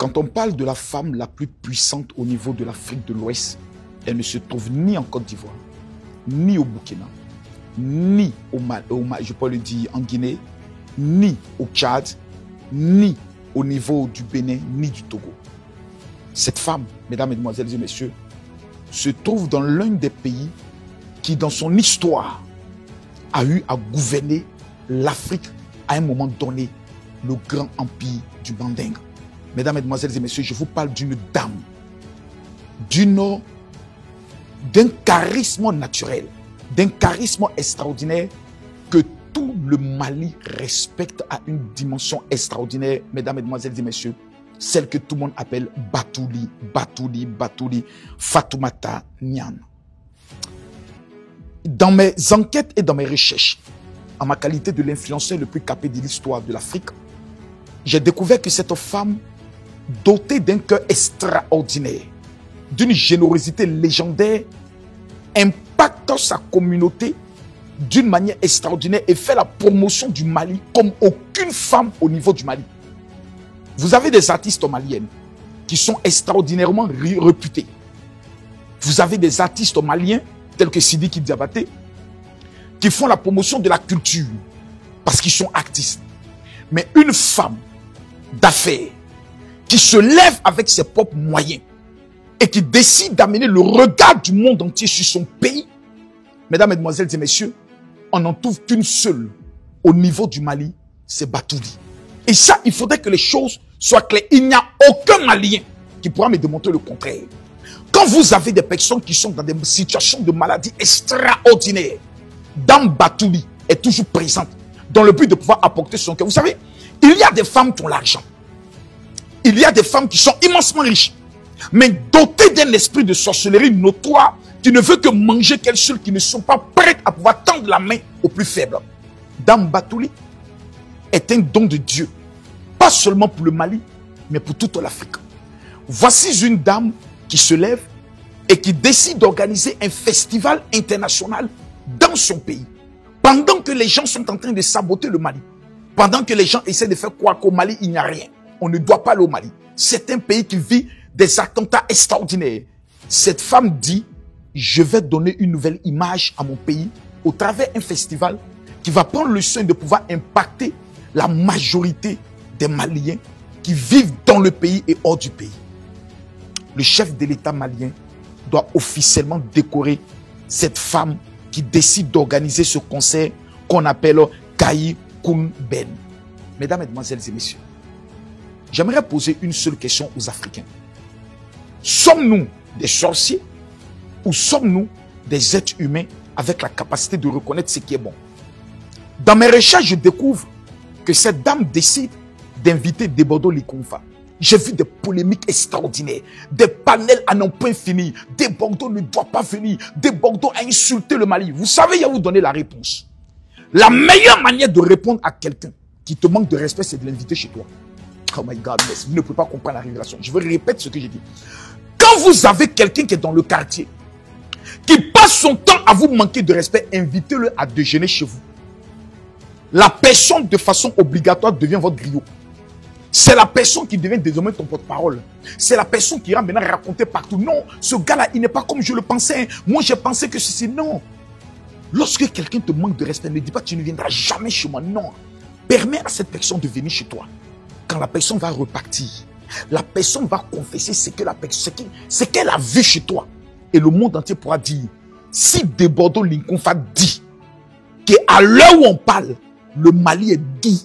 Quand on parle de la femme la plus puissante au niveau de l'Afrique de l'Ouest, elle ne se trouve ni en Côte d'Ivoire, ni au Burkina, ni je peux le dire en Guinée, ni au Tchad, ni au niveau du Bénin, ni du Togo. Cette femme, mesdames, mesdemoiselles et messieurs, se trouve dans l'un des pays qui, dans son histoire, a eu à gouverner l'Afrique à un moment donné, le grand empire du Mandingue. Mesdames, mesdemoiselles et messieurs, je vous parle d'une dame, d'un charisme naturel, d'un charisme extraordinaire que tout le Mali respecte à une dimension extraordinaire, mesdames, mesdemoiselles et messieurs, celle que tout le monde appelle Batouli, Fatoumata Niane. Dans mes enquêtes et dans mes recherches, en ma qualité de l'influenceur le plus capé de l'histoire de l'Afrique, j'ai découvert que cette femme, dotée d'un cœur extraordinaire, d'une générosité légendaire, impacte sa communauté d'une manière extraordinaire et fait la promotion du Mali comme aucune femme au niveau du Mali. Vous avez des artistes maliennes qui sont extraordinairement réputés. Vous avez des artistes maliens tels que Sidiki Diabaté qui font la promotion de la culture parce qu'ils sont artistes. Mais une femme d'affaires qui se lève avec ses propres moyens et qui décide d'amener le regard du monde entier sur son pays, mesdames, mesdemoiselles et messieurs, on n'en trouve qu'une seule au niveau du Mali, c'est Batouli. Et ça, il faudrait que les choses soient claires. Il n'y a aucun Malien qui pourra me démontrer le contraire. Quand vous avez des personnes qui sont dans des situations de maladie extraordinaires, Dame Batouli est toujours présente dans le but de pouvoir apporter son cœur. Vous savez, il y a des femmes qui ont l'argent. Il y a des femmes qui sont immensément riches, mais dotées d'un esprit de sorcellerie notoire qui ne veut que manger qu'elles seules, qui ne sont pas prêtes à pouvoir tendre la main aux plus faibles. Dame Batouli est un don de Dieu, pas seulement pour le Mali, mais pour toute l'Afrique. Voici une dame qui se lève et qui décide d'organiser un festival international dans son pays. Pendant que les gens sont en train de saboter le Mali, pendant que les gens essaient de faire croire qu'au Mali, il n'y a rien. On ne doit pas aller au Mali. C'est un pays qui vit des attentats extraordinaires. Cette femme dit, je vais donner une nouvelle image à mon pays au travers d'un festival qui va prendre le soin de pouvoir impacter la majorité des Maliens qui vivent dans le pays et hors du pays. Le chef de l'État malien doit officiellement décorer cette femme qui décide d'organiser ce concert qu'on appelle Kayi Kounben. Mesdames, mesdemoiselles et messieurs, j'aimerais poser une seule question aux Africains. Sommes-nous des sorciers ou sommes-nous des êtres humains avec la capacité de reconnaître ce qui est bon? Dans mes recherches, je découvre que cette dame décide d'inviter Debordo Likonfa. J'ai vu des polémiques extraordinaires, des panels à n'en point fini. Debordo ne doit pas venir. Debordo a insulté le Mali. Vous savez, il va vous donner la réponse. La meilleure manière de répondre à quelqu'un qui te manque de respect, c'est de l'inviter chez toi. Oh my God, vous ne pouvez pas comprendre la révélation. Je vais répéter ce que j'ai dit. Quand vous avez quelqu'un qui est dans le quartier, qui passe son temps à vous manquer de respect, invitez-le à déjeuner chez vous. La personne, de façon obligatoire, devient votre griot. C'est la personne qui devient désormais ton porte-parole. C'est la personne qui ira maintenant raconter partout. Non, ce gars-là, il n'est pas comme je le pensais. Moi, j'ai pensé que ceci. Non. Lorsque quelqu'un te manque de respect, ne dis pas tu ne viendras jamais chez moi. Non. Permets à cette personne de venir chez toi. Quand la personne va repartir, la personne va confesser ce qu'elle a vu chez toi. Et le monde entier pourra dire, si Debordo Likonfa dit qu'à l'heure où on parle, le Mali est doux,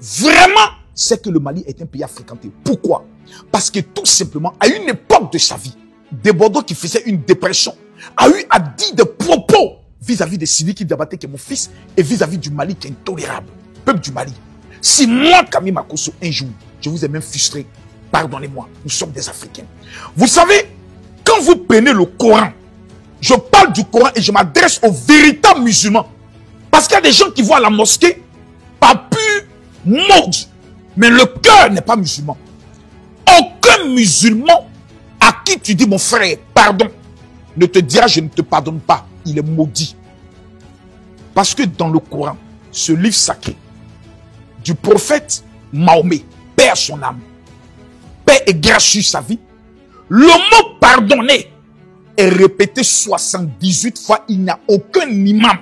vraiment, c'est que le Mali est un pays à fréquenter. Pourquoi? Parce que tout simplement, à une époque de sa vie, Debordo qui faisait une dépression, a eu à dire des propos vis-à-vis de Sidiki Diabaté qui est mon fils et vis-à-vis du Mali qui est intolérable. Peuple du Mali. Si moi, Camille Makosso, un jour, je vous ai même frustré, pardonnez-moi, nous sommes des Africains. Vous savez, quand vous prenez le Coran, je parle du Coran et je m'adresse aux véritables musulmans. Parce qu'il y a des gens qui vont à la mosquée, pas pu mordre, mais le cœur n'est pas musulman. Aucun musulman à qui tu dis, mon frère, pardon, ne te dira, je ne te pardonne pas. Il est maudit. Parce que dans le Coran, ce livre sacré, du prophète Mahomet, paix à son âme, paix paix et grâce sur sa vie, le mot pardonner est répété 78 fois. Il n'y a aucun imam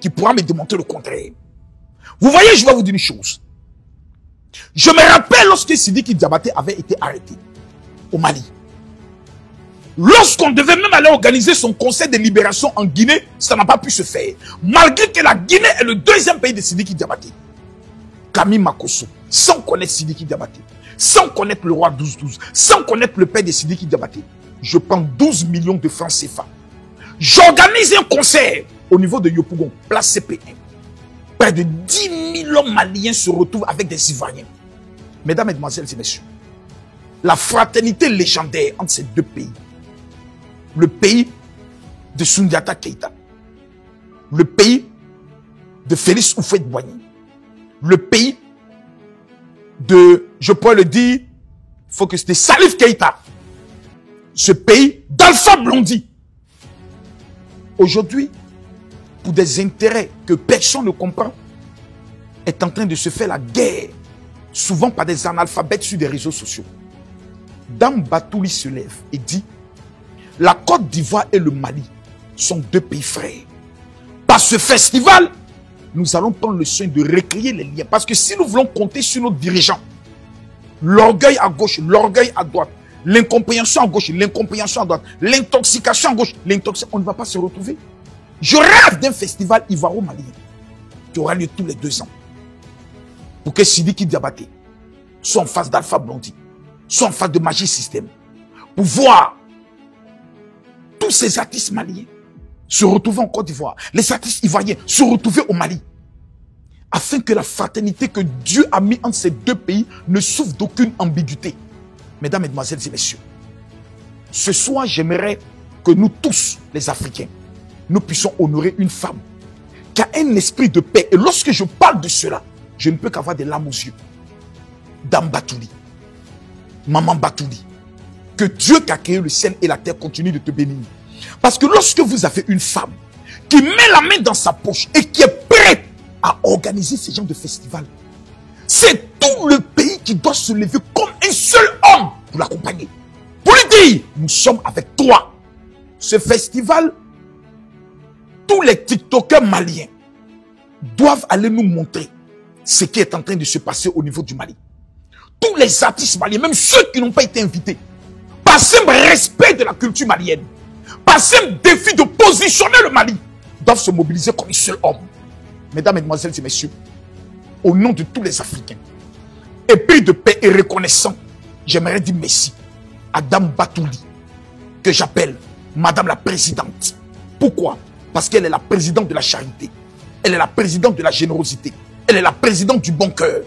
qui pourra me démontrer le contraire. Vous voyez, je vais vous dire une chose. Je me rappelle lorsque Sidiki Diabaté avait été arrêté au Mali. Lorsqu'on devait même aller organiser son conseil de libération en Guinée, ça n'a pas pu se faire. Malgré que la Guinée est le deuxième pays de Sidiki Diabaté. Camille Makosso, sans connaître Sidiki Diabaté, sans connaître le roi 12-12, sans connaître le père de Sidiki Diabaté, je prends 12 millions de francs CFA. J'organise un concert au niveau de Yopougon, place CP1. Près de 10 000 hommes maliens se retrouvent avec des Ivoiriens. Mesdames, Mesdemoiselles et Messieurs, la fraternité légendaire entre ces deux pays, le pays de Soundiata Keïta, le pays de Félix Houphouët-Boigny, le pays de, je pourrais le dire, faut que c'était Salif Keïta, ce pays d'Alpha Blondy. Aujourd'hui, pour des intérêts que personne ne comprend, est en train de se faire la guerre, souvent par des analphabètes sur des réseaux sociaux. Dame Batouli se lève et dit, la Côte d'Ivoire et le Mali sont deux pays frères. Par ce festival, nous allons prendre le soin de recréer les liens. Parce que si nous voulons compter sur nos dirigeants, l'orgueil à gauche, l'orgueil à droite, l'incompréhension à gauche, l'incompréhension à droite, l'intoxication à gauche, l'intoxication, on ne va pas se retrouver. Je rêve d'un festival ivoiro-malien qui aura lieu tous les 2 ans. Pour que Sidiki Diabaté soit en face d'Alpha Blondy, soit en face de Magic System, pour voir tous ces artistes maliens se retrouver en Côte d'Ivoire, les artistes ivoiriens se retrouver au Mali, afin que la fraternité que Dieu a mis entre ces deux pays ne souffre d'aucune ambiguïté. Mesdames, Mesdemoiselles et Messieurs, ce soir, j'aimerais que nous tous, les Africains, nous puissions honorer une femme qui a un esprit de paix. Et lorsque je parle de cela, je ne peux qu'avoir des larmes aux yeux. Dame Batouli, Maman Batouli, que Dieu qui a créé le ciel et la terre continue de te bénir. Parce que lorsque vous avez une femme qui met la main dans sa poche et qui est prête à organiser ce genre de festival, c'est tout le pays qui doit se lever comme un seul homme pour l'accompagner. Pour lui dire, nous sommes avec toi. Ce festival, tous les TikTokers maliens doivent aller nous montrer ce qui est en train de se passer au niveau du Mali. Tous les artistes maliens, même ceux qui n'ont pas été invités, par simple respect de la culture malienne, par simple défi de positionner le Mali, doivent se mobiliser comme un seul homme. Mesdames, Mesdemoiselles et Messieurs, au nom de tous les Africains, épris de paix et reconnaissant, j'aimerais dire merci à Dame Batouli, que j'appelle Madame la Présidente. Pourquoi? Parce qu'elle est la présidente de la charité, elle est la présidente de la générosité, elle est la présidente du bon cœur.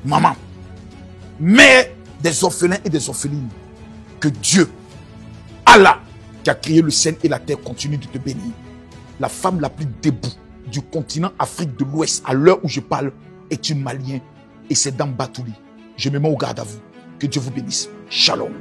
Maman, mère des orphelins et des orphelines, que Dieu, Allah, qui a créé le ciel et la terre, continue de te bénir. La femme la plus debout du continent Afrique de l'Ouest, à l'heure où je parle, est une Malienne. Et c'est Dame Batouli. Je me mets au garde à vous. Que Dieu vous bénisse. Shalom.